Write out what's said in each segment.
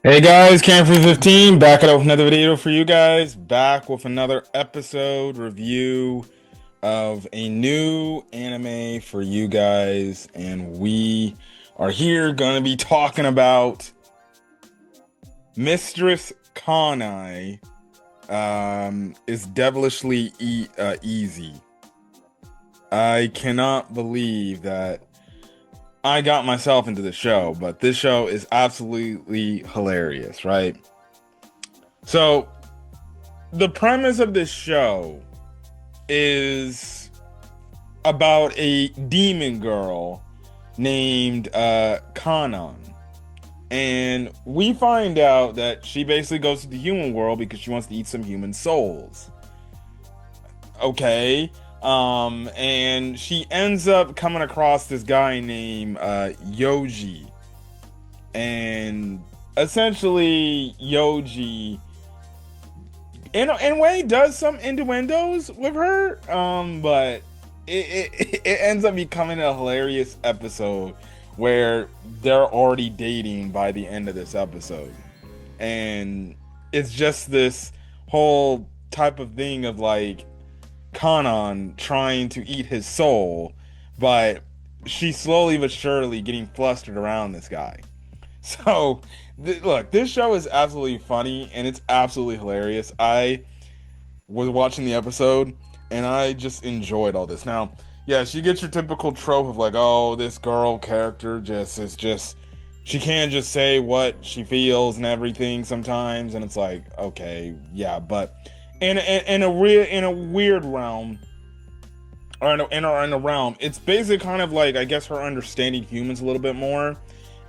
Hey guys, Cam15 back with another video for you guys. Back with another episode review of a new anime for you guys, and we are here gonna be talking about Mistress Kanan. Is devilishly easy. I cannot believe that I got myself into the show, but this show is absolutely hilarious, right? So the premise of this show is about a demon girl named Kanan. And we find out that she basically goes to the human world because she wants to eat some human souls. Okay. And she ends up coming across this guy named Youji. And essentially Youji in a way does some innuendos with her, but it ends up becoming a hilarious episode where they're already dating by the end of this episode, and it's just this whole type of thing of like Kanan trying to eat his soul, but she's slowly but surely getting flustered around this guy. So, look, this show is absolutely funny and it's absolutely hilarious. I was watching the episode and I just enjoyed all this. Now, yes, you get your typical trope of like, oh, this girl character just is just she can't just say what she feels and everything sometimes, and it's like, okay, yeah, but in a weird realm, or in a realm, it's basically kind of like I guess her understanding humans a little bit more,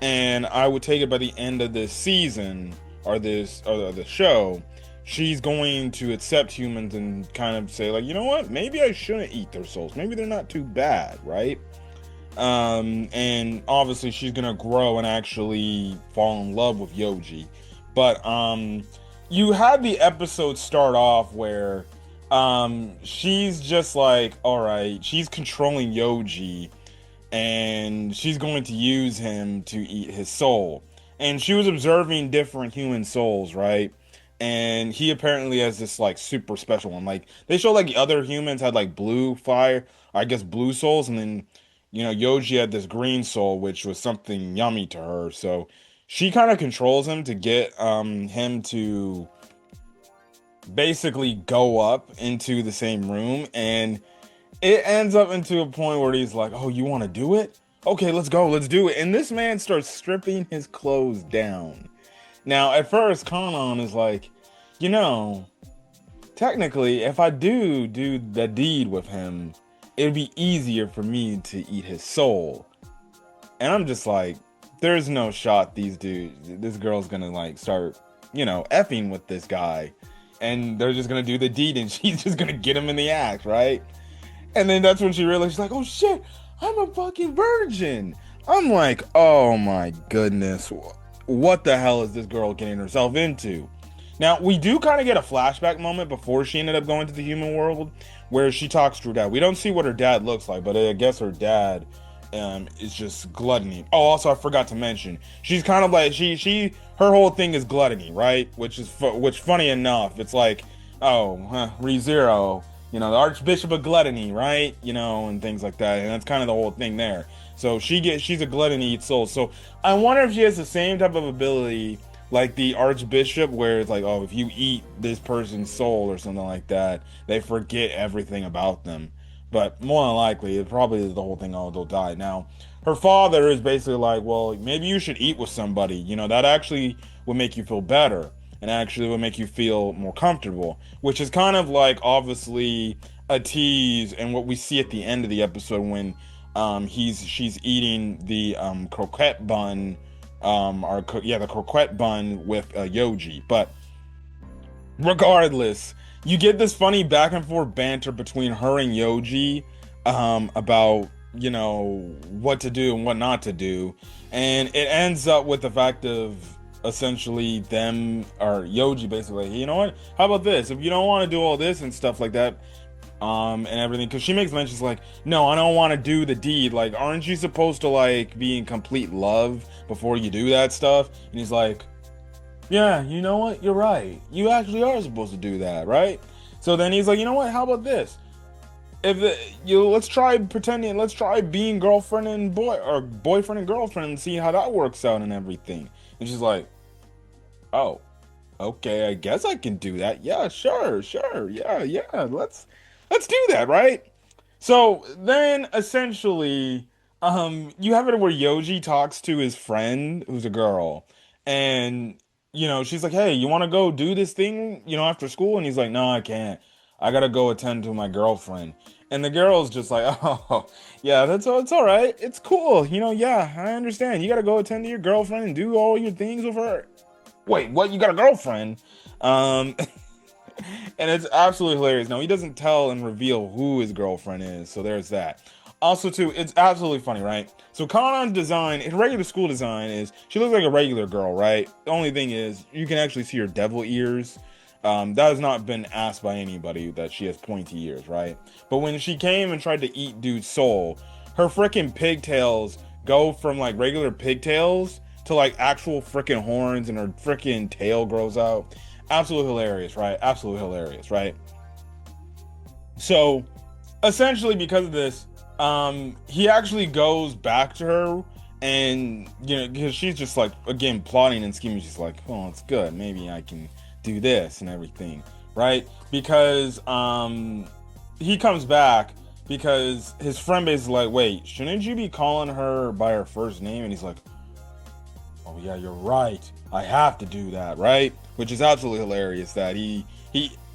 and I would take it by the end of this season or the show, she's going to accept humans and kind of say like, you know what, maybe I shouldn't eat their souls. Maybe they're not too bad, right? And obviously she's gonna grow and actually fall in love with Youji. But you had the episode start off where she's just like, all right, she's controlling Youji and she's going to use him to eat his soul. And she was observing different human souls, right? And he apparently has this like super special one. Like they show like the other humans had like blue fire, I guess blue souls, and then Yoji had this green soul, which was something yummy to her. So she kind of controls him to get him to basically go up into the same room, and it ends up into a point where he's like, "Oh, you want to do it? Okay, let's go, let's do it." And this man starts stripping his clothes down. Now, at first, Kanan is like, you know, technically, if I do the deed with him, it'd be easier for me to eat his soul. And I'm just like, there's no shot this girl's gonna like start, effing with this guy, and they're just gonna do the deed, and she's just gonna get him in the act, right? And then that's when she realized, she's like, oh shit, I'm a fucking virgin. I'm like, oh my goodness, what the hell is this girl getting herself into? Now, we do kind of get a flashback moment before she ended up going to the human world where she talks to her dad. We don't see what her dad looks like, but I guess her dad is just gluttony. Oh, also, I forgot to mention, she's kind of like, her whole thing is gluttony, right? Which funny enough, it's like, oh, ReZero, the Archbishop of Gluttony, right? And things like that. And that's kind of the whole thing there. So she's a gluttony eats souls. So I wonder if she has the same type of ability like the Archbishop, where it's like, oh, if you eat this person's soul or something like that, they forget everything about them. But more than likely, it probably is the whole thing, oh, they'll die. Now, her father is basically like, well, maybe you should eat with somebody. That actually would make you feel better and actually would make you feel more comfortable, which is kind of like obviously a tease and what we see at the end of the episode when she's eating the croquette bun, the croquette bun with Yoji. But regardless, you get this funny back and forth banter between her and Yoji about what to do and what not to do, and it ends up with the fact of essentially them or Yoji basically, you know what? How about this? If you don't want to do all this and stuff like that, and everything, because she makes mentions like, no, I don't want to do the deed. Like, aren't you supposed to like be in complete love before you do that stuff? And he's like, Yeah, you know what? You're right. You actually are supposed to do that, right? So then he's like, you know what? How about this? If the, you let's try pretending, let's try being girlfriend and boy or boyfriend and girlfriend and see how that works out and everything. And she's like, oh, okay, I guess I can do that. Yeah, sure, sure. Yeah, yeah. Let's do that, right? So then essentially, you have it where Yoji talks to his friend who's a girl, and she's like, "Hey, you want to go do this thing, after school?" And he's like, "No, I can't. I gotta go attend to my girlfriend." And the girl's just like, "Oh, yeah, it's all right. It's cool. Yeah, I understand. You gotta go attend to your girlfriend and do all your things with her." Wait, what? You got a girlfriend? Um, and it's absolutely hilarious. Now he doesn't tell and reveal who his girlfriend is, so there's that. Also, too, it's absolutely funny, right? So Kanan's design, his regular school design is she looks like a regular girl, right? The only thing is you can actually see her devil ears. That has not been asked by anybody that she has pointy ears, right? But when she came and tried to eat dude's soul, her freaking pigtails go from like regular pigtails to like actual freaking horns, and her freaking tail grows out. Absolutely hilarious, right? Absolutely hilarious, right? So essentially, because of this, he actually goes back to her, and because she's just like again plotting and scheming. She's like, "Oh, it's good. Maybe I can do this and everything," right? Because he comes back because his friend base is like, "Wait, shouldn't you be calling her by her first name?" And he's like, "Oh yeah, you're right. I have to do that, right?" Which is absolutely hilarious that he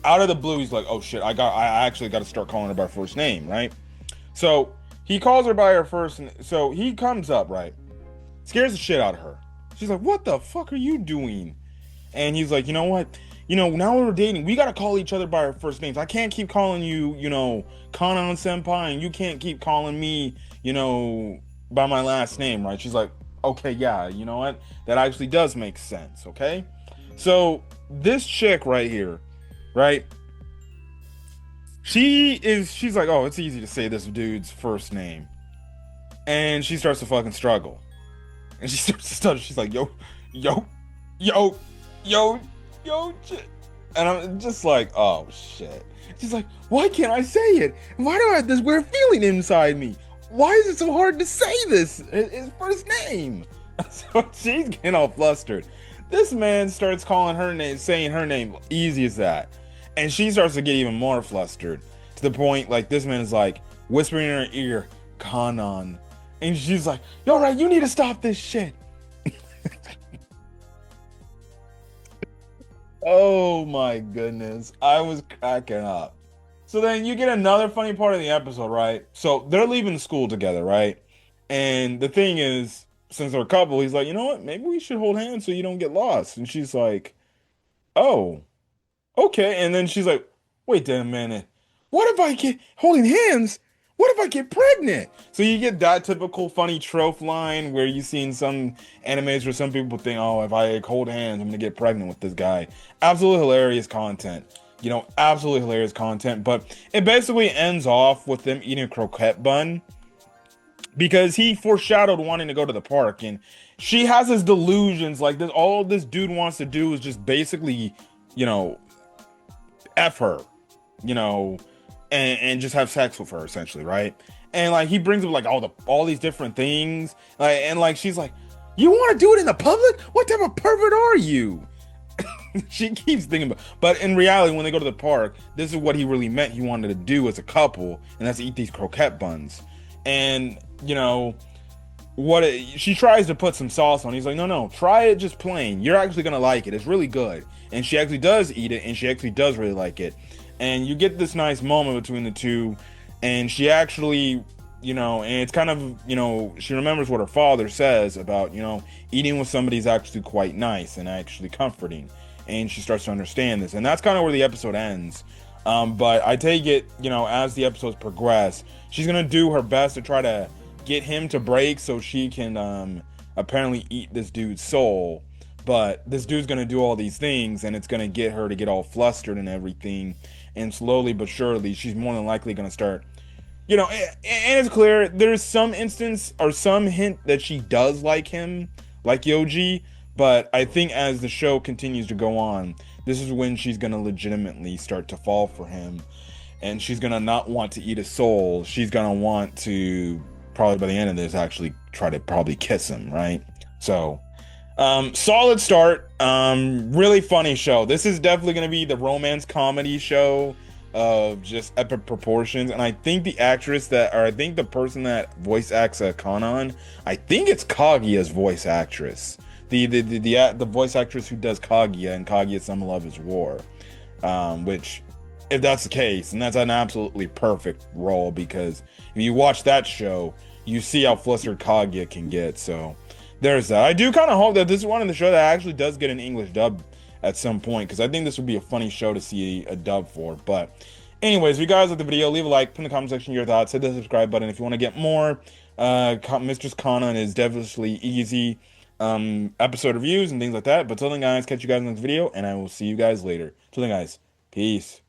out of the blue he's like, "Oh shit, I actually got to start calling her by her first name, right?" So he calls her by her first. So he comes up, right, scares the shit out of her. She's like, "What the fuck are you doing?" And he's like, "You know what? Now we're dating. We gotta call each other by our first names. I can't keep calling you, Kanan senpai, and you can't keep calling me, by my last name, right?" She's like, "Okay, yeah, you know what? That actually does make sense, okay?" So this chick right here, right? She's like, "Oh, it's easy to say this dude's first name." And she starts to fucking struggle. And she starts to stutter. She's like, yo, yo, yo, yo, and I'm just like, "Oh shit." She's like, "Why can't I say it? Why do I have this weird feeling inside me? Why is it so hard to say this? His first name." So she's getting all flustered. This man starts calling her name, saying her name, easy as that. And she starts to get even more flustered to the point like this man is like whispering in her ear, "Kanan." And she's like, "Yo, right, you need to stop this shit." Oh my goodness. I was cracking up. So then you get another funny part of the episode, right? So they're leaving school together, right? And the thing is, since they're a couple, he's like, "You know what? Maybe we should hold hands so you don't get lost." And she's like, "Oh, okay." And then she's like, "Wait a minute. What if I get holding hands? What if I get pregnant?" So you get that typical funny trope line where you see in some animes where some people think, "Oh, if I hold hands, I'm gonna get pregnant with this guy." Absolutely hilarious content. Absolutely hilarious content. But it basically ends off with them eating a croquette bun because he foreshadowed wanting to go to the park, and she has his delusions like this. All this dude wants to do is just basically, you know, F her, you know, and just have sex with her essentially, right? And like he brings up like all these different things, like and like she's like, "You want to do it in the public? What type of pervert are you?" She keeps thinking about, but in reality, when they go to the park, this is what he really meant. He wanted to do as a couple, and that's eat these croquette buns. And she tries to put some sauce on. He's like, "No, no, try it just plain. You're actually gonna like it. It's really good." And she actually does eat it, and she actually does really like it. And you get this nice moment between the two, and she actually, and it's kind of, she remembers what her father says about, eating with somebody is actually quite nice and actually comforting. And she starts to understand this, and that's kind of where the episode ends. But I take it, as the episodes progress, she's gonna do her best to try to get him to break so she can apparently eat this dude's soul. But this dude's gonna do all these things, and it's gonna get her to get all flustered and everything. And slowly but surely, she's more than likely gonna start, and it's clear there's some instance or some hint that she does like him, like Yoji, But I think as the show continues to go on, this is when she's gonna legitimately start to fall for him, and she's gonna not want to eat his soul. She's gonna want to probably by the end of this actually try to probably kiss him, right? So, solid start. Really funny show. This is definitely gonna be the romance comedy show of just epic proportions. And I think the actress that, or I think the person that voice acts Kanan, I think it's Kaguya's voice actress. The voice actress who does Kaguya and Kaguya Some Love Is War. Which, if that's the case, and that's an absolutely perfect role because if you watch that show, you see how flustered Kaguya can get. So there's that. I do kind of hope that this is one of the show that actually does get an English dub at some point because I think this would be a funny show to see a dub for. But anyways, if you guys like the video, leave a like, put in the comment section your thoughts, hit the subscribe button if you want to get more. Mistress Kanan is devilishly easy episode reviews and things like that. But till then, guys, catch you guys in the next video, and I will see you guys later. Till then, guys, peace.